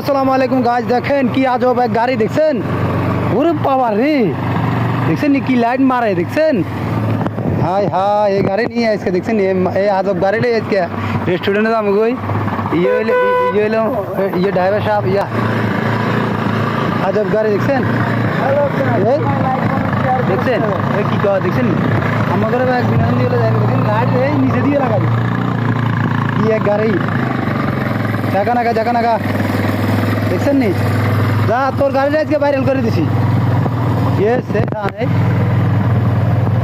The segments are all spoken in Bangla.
আসসালামু আলাইকুম গাইস, দেখেন কি আজব এক গাড়ি দেখছেন। ওরে বাবা রে, দেখছেন নি কি লাইট মারে, দেখছেন। হাই হাই, এই গাড়ি নিয়ে আজকে দেখছেন এই আজব গাড়ি নিয়ে আজকে রেস্টুরেন্টে যাবো গই। ইয়ে ড্রাইভার সাহেব ইয়া আজব গাড়ি দেখছেন। এই দেখছেন এই কি কয় দেখছেন আমাদের এক বিনোদন দিয়ে যাই দেখেন লাইট এই নিচে দিয়ে লাগাই কি এক গাড়ি জায়গা নাগা দেখছেন নি। যা তোর গাড়িটা আজকে ভাইরাল করে দিছি।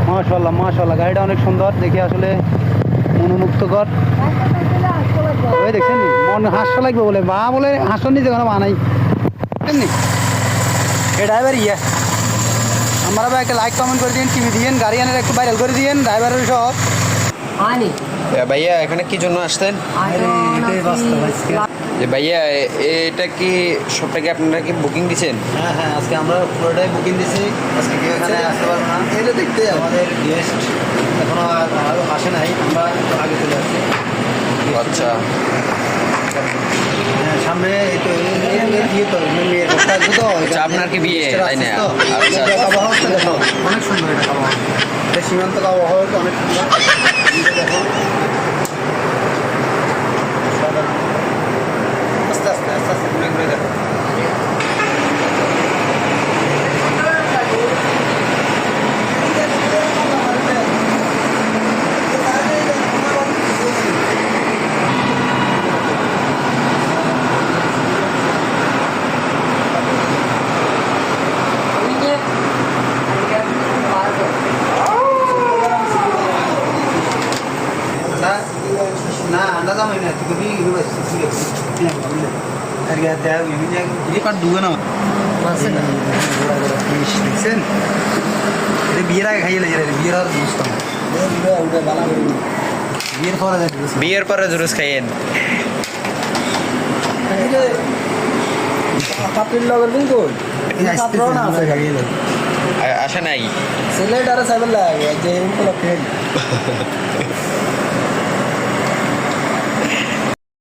মাশাল্লাহ মাশাল্লাহ, গাড়িটা অনেক সুন্দর দেখে, আসলে মনোমুগ্ধকর। ওই দেখছেন নি, মন হাসা লাগবে বলে মা বলে হাসার নিচে কোনো মা নাই, দেখছেন নি। এ ড্রাইভার ইয়ে আমরা একটা লাইক কমেন্ট করে দিন, টিভি দিয়েন, গাড়ি আনের একটু ভাইরাল করে দিয়েন ড্রাইভারের সব। ভাইয়া এখানে কি জন্য আসতেন? যে ভাইয়া এটা কি সবটা কি আপনারা কি বুকিং দিচ্ছেন? হ্যাঁ হ্যাঁ, আজকে আমরা পুরোটাই বুকিং দিছি। আজকে কেউ এখানে আসতে পারবো না, এটা দেখতে আমাদের গেস্ট এখনো আসে নাই, আমরা আগে চলে আসছি। আচ্ছা, সামনে এই তো বিয়ে তো মেয়ের বসে আসবে তো। আচ্ছা, আপনার কি বিয়ে তাই না? আচ্ছা, দেখো অনেক সুন্দর এটা খাওয়া, এটা সীমান্ত খাওয়া হয় অনেক সুন্দর। দেখো আস্তে আস্তে আস্তে আস্তে ঘুরে ঘুরে দেখো। না anda sama ini juga bi ini masih sih harga tahu ini kan dua nama masih sen ini biar aja kaya lagi biar harus buskan udah balang biar kau ada বিয়ের পরে juice খাইয়েন। ini kapil lagar pun kau ini kapro na apa kaya lo আসে নাই? selai darah saya belah ya jadi pun lapel